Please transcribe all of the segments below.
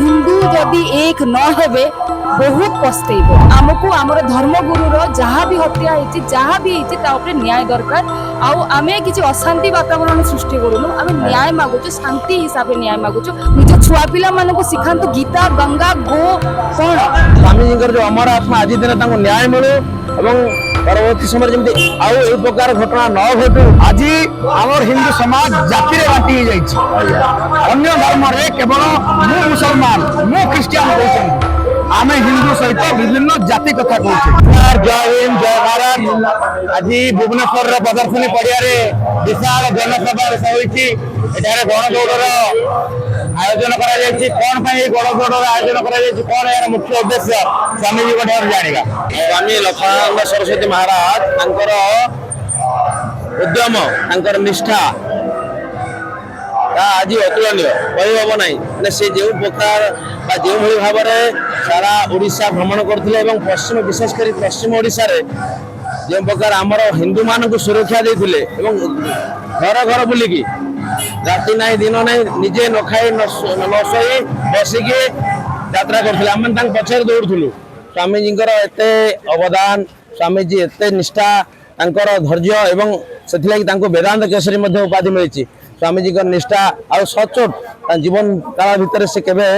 हिंदू जदि एक न हेबे बहुत पस्तेब आमको आमर धर्मगुरुर जहाँ भी हत्या होती जहाँ भी होती न्याय दरकार आमे किसी अशांति वातावरण सृष्टि करूनु आमे न्याय मागुचु शांति हिसाब से न्याय मागुचु निज छुआ पिला मानकु सिखांतु गीता गंगा गो कौन स्वामी जी जो अमर आत्मा आज दिन न्याय मिलू एवं परवर्ती समय जमी आउ ए प्रकार घटना न घटू आज आमर हिंदू समाज जाति रे बांटी जाइछि अन्य धर्म रे केवल मु मुसलमान मु क्रिश्चियन कहछन आमे हिंदू सहित विभिन्न जाति कथा कहछे जय हिंद जय भारत आज भुवनेश्वर रे प्रदर्शनी पड़िया रे विशाल जनसभा होइछि एठारे गणदौड़र आयोजन करा जायछि कोन पई गणदौड़र आयोजन करा जायछि कोन यार मुख्य उद्देश्य स्वामी जी कोठार जानिगा स्वामी लक्ष्मणानंद सरस्वती महाराज तांकर उद्यम तांकर निष्ठा आज अतुलनीय कही हम ना मैंने से जो प्रकार जो भाव में सारा ओडिशा भ्रमण करते पश्चिम विशेषकर पश्चिम ओडिशा रे जो प्रकार आमर हिंदू मान को सुरक्षा देते घर घर बुलिकी राति ना दिन ना निजे न खाई न शोई बसिकी यात्रा करते आम पछे दौड़ू स्वामीजी एत अवदान स्वामीजी एत निष्ठा धैर्य एवं से वेदांत केसरी उपाधि मिली स्वामीजी निष्ठा आ सचोट जीवन काल भितर से केवे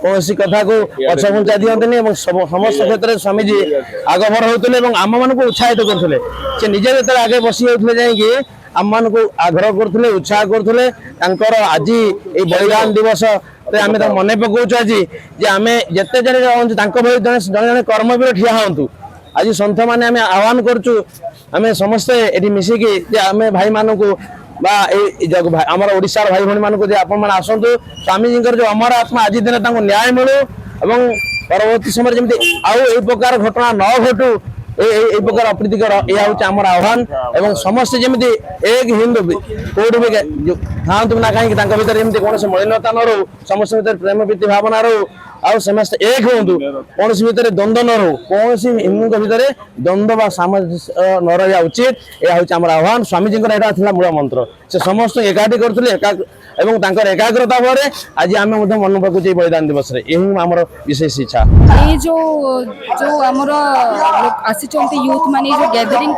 कौन कथा को पछघुंचा दिखते समस्त क्षेत्र में स्वामीजी आगभर होते आम मान को उत्साहित करते से निजे जो आगे बसी जाते जाकि आम मान को आग्रह करते उत्साह करते आज ये बलिदान दिवस आम मन पकाऊँ आज आम जिते जन जन कर्मवीर ठिया हूँ आज सन्थ मैंने आम आह्वान करुँ आम समस्ते ये मिसिकी आम भाई मान को आमर ओडिशार भाई भाई मानक आपण मैंने आसतु स्वामी जी जो अमर आत्मा आज दिन न्याय मिलू एवं परवर्ती समय जमी आउ ए प्रकार घटना न घटू ए प्रकार अप्रीतिकर यह हूँ आमर आह्वान एवं समस्ते जमी एक हिंदू कौट भी था ना कहीं भर जमी कौन मलिनता न रो समस्त भर प्रेम प्रीति भावना रो आउ समस्त एक हूँ कौन भितर द्वंद्व न रो कौन हिंदू भितर द्वंद्व सामंजस्य न रहा उचित यह हूँ आम आह्वान स्वामीजी यहाँ मूल मंत्र से समस्त एकाठी करते एकाग्रता भाव आज आम मन पकाऊ बलिदान दिवस यही आमर विशेष इच्छा ये जो आमर आसी यूथ मान जो गैदरिंग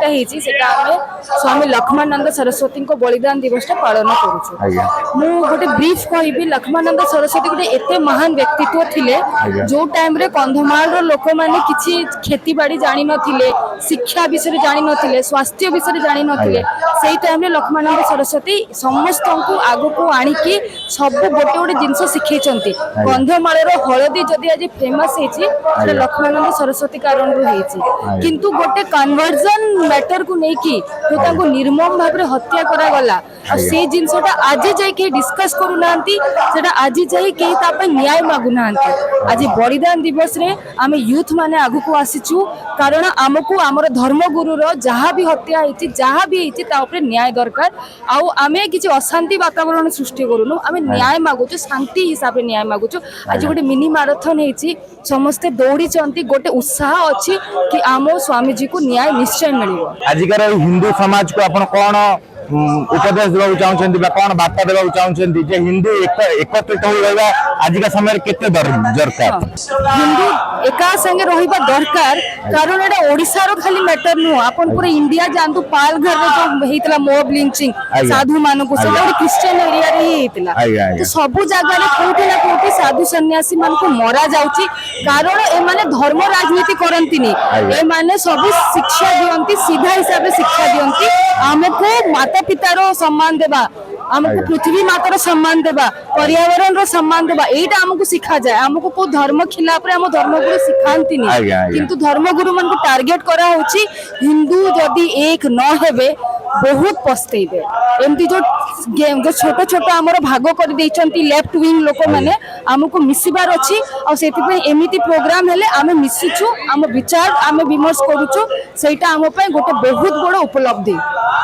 स्वामी लक्ष्मणानंद सरस्वती बलिदान दिवस पालन करूँ गोटे ब्रीफ कहि लक्ष्मणानंद सरस्वती गोटे एते महान व्यक्तित्व थिले जो टाइम रे कंधमाल लोक माने किछि खेती बाड़ी जानि नथिले शिक्षा विषय जानि नथिले स्वास्थ्य विषय जानि नथिले सेही टाइम रे लक्ष्मणानंद सरस्वती समस्त को आगो को आनिकी सब गोटे गोटे जिनस शिखैछंती कंधमाल हलदी जदि आज फेमस हेछि से लक्ष्मणानंद सरस्वती कारण रो हेछि किंतु गोटे कन्वर्जन मैटर को नेकी जो ताको निर्मम भाव रे हत्या करा गला और से जिनसटा आज जाई के डिस्कस करू नांती सेटा आज जाई के ता पे न्याय मागु नांती आज बलिदान दिवस रे आमे यूथ माने आगु को आसीचु कारण आमको आमर धर्मगुरुर जहाँ भी हत्या होती जहाँ भी होती न्याय दरकार आमे किसी अशांति वातावरण सृष्टि करूनु आमे न्याय मागुचु शांति हिसाब से न्याय मागुचु आज गोटे मिनी मैराथन होती समस्ते दौड़ी गोटे उत्साह अच्छी कि आम स्वामी जी को न्याय निश्चय मिलिबो आजिकार हिंदू समाज को आपण कौन उपदेश देवाक चाहते कौन बार्ता देवाक चाहते जे हिंदू एकत्रित हो आजिका समय केते दरकार हिंदू एका संगे रहिबा दरकार कारण एटा ओडिसा रो खाली मैटर नु आपण पूरा इंडिया जानतु पालघर रे जो हेतला मॉब लिंचिंग साधु मानको से क्रिश्चियन एरिया रे हेतला तो सब जगह रे कोठी ना कोठी साधु सन्यासी मानको मरा जाउची कारण ए माने धर्म राजनीति करंतिनी ए माने सब शिक्षा दियंती सीधा हिसाब से शिक्षा दियंती हमको माता पितार सम्मान देवा आमको पृथ्वी मातार सम्मान देवा पर्यावरण रो सम्मान देवा एटा हमको सिखा जाए हमको को धर्म खिलाफ रे हम धर्मगुरु सिखांती नहीं किंतु धर्मगुरु मन को टार्गेट करा होची हिंदू जदि एक न हेबे बहुत पस्तेबे एमती जो छोट छोट आमर भाग कर देइचंती लेफ्ट विंग लोक माने हमको मिसिबार अछि और सेति पे एमिति प्रोग्राम हेले आमे मिसिछु हम विचार आमे विमर्श करूछु सेटा हम पे गोटे बहुत बड़ उपलब्धि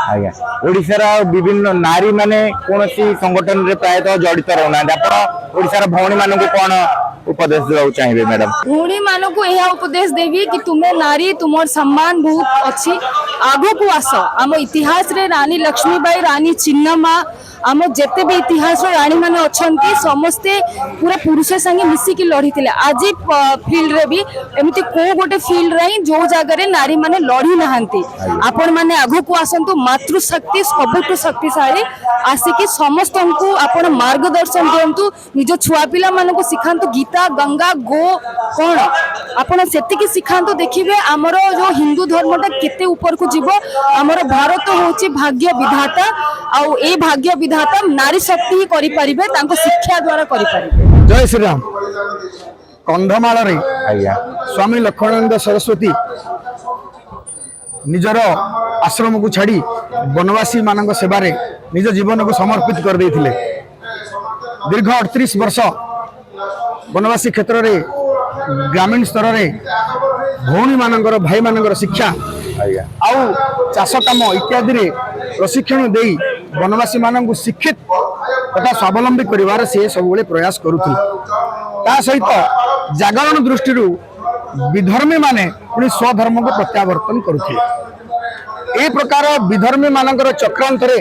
आज्ञा ओडिसा विभिन्न नारी माने कोनसी संगठन रे प्रायतः जड़ित रहना आपण ओडिसा भौणी मानन को कोन उपदेश देवा चाहिए मैडम भौणी मानन को यह उपदेश देवी कि तुम्हें नारी तुमर सम्मान बहुत अच्छी आगो को आस आम इतिहास रे रानी लक्ष्मीबाई रानी चिन्नम्मा आम जिते भी इतिहास राणी मैंने अच्छा समस्ते पूरा पुरुष संगे मिसिकी लड़ी थे आज फिल्ड रे भी एमती को गोटे फिल्ड रे जो जगह नारी माने लड़ी नहांती आपण माने आगु को आसंतु मातृशक्ति सबुठ शक्तिशाली आसिकी समस्त को आपण मार्गदर्शन दिंतु निज छुआ पिला मान को शिखांतु गीता गंगा गो कौन आपण सेतिकी शिखांतु देखिबे आमर जो हिंदू धर्मटा केते ऊपर को जीव आमर भारत होची भाग्य विधाता आउ ए भाग्य विधाता नारी शक्ति ही करि परिबे तांको शिक्षा द्वारा करि परिबे। जय श्री राम। कंधमाल रे स्वामी लक्ष्मणानंद सरस्वती निजर आश्रम को छाड़ी वनवासी मानक सेवारे निज जीवन को समर्पित कर देथिले। दीर्घ 38 वर्ष वनवासी क्षेत्र रे ग्रामीण स्तर रे भौणी मानकर भाई मानकर शिक्षा आउ चाष काम इत्यादि रे प्रशिक्षण देई वनवासी मानक शिक्षित तथा स्वावलंबी करिवार से सबुले प्रयास करुथिले। ता सहित जागरण दृष्टि विधर्मी माने पुणी स्वधर्म को प्रत्यावर्तन करुथिले। ए प्रकार विधर्मी मानकर चक्रांत रे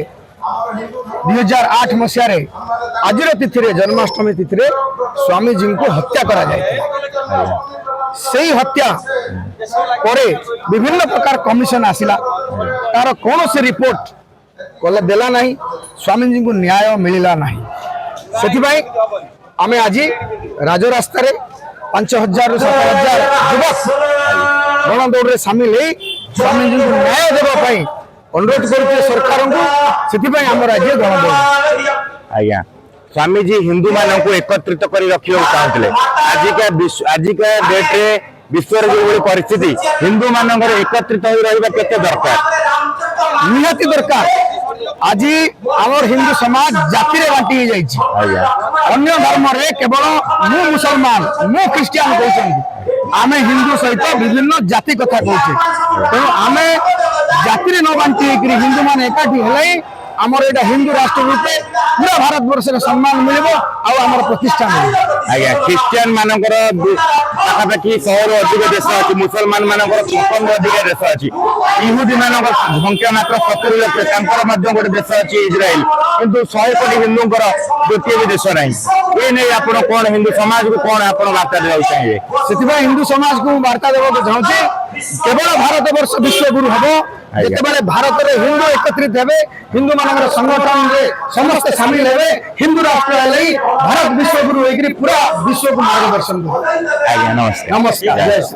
2008 मसीह रे आजिर तिथि रे जन्माष्टमी तिथि रे स्वामी जी को हत्या करा जायतिला। सेही हत्या परे विभिन्न प्रकार कमिशन आसिला तार कौन से रिपोर्ट कले देला नहीं स्वामी जी को न्याय मिलिला नहीं। सेथिबाई आमे आज राजरास्ता रे 5000 ରୁ 7000 युवक गणदौड़ रे शामिल हो स्वामी जी को न्याय देवा पाई अनुरोध करते सरकार को। सेथिबाई आम राज्य गणदौड़ आज्ञा स्वामी जी हिंदू मान को एकत्रित कर रखा चाहते। आजिका डेट रे विश्व जो परिस्थिति हिंदू मान एकत्रित हो रहा केते दरकार निहाती दरकार। आज आमर हिंदू समाज जाति रे बांटी जाइछि। अन्य धर्म रे केवल मु मुसलमान मु क्रिश्चियन कहउछन आमे हिंदू सहित विभिन्न जाति कथा कहउछे तेणु आमे जाति रे न बांटी हिंदू मान एकाठी हेलै आमर एटा हिंदू राष्ट्र रूपे पूरा भारत वर्ष रे सम्मान मिलिबो आ आमर प्रतिष्ठा मिलिबो। आज्ञा क्रिश्चियन मानकर पाखापाखि 100 ରୁ अधिक देश अच्छी मुसलमान मानकर 55 ରୁ अधिक देश अच्छी इहुदी मानकर संख्या मात्र 70 लक्ष तांकर मध्य गोटे देश अच्छी इजराइल किंतु 100 कोटी हिंदूंकर गोटे भी देश नहीं। ये नहीं आपण कौन हिंदू समाज को कौन आपण वार्ता देवा चाहिए? सेथिबा हिंदू समाज को वार्ता देवा चाहूचे केवल भारत वर्ष विश्व गुरु हबो जेतेबेले भारत रे हिंदू एकत्रित हेबे हिंदू मानकर संगठन रे समस्त शामिल हेबे हिंदू राष्ट्र हेलै भारत विश्व गुरु होइकरी पूरा विश्व को मार्गदर्शन करो। आज्ञा नमस्कार। नमस्कार।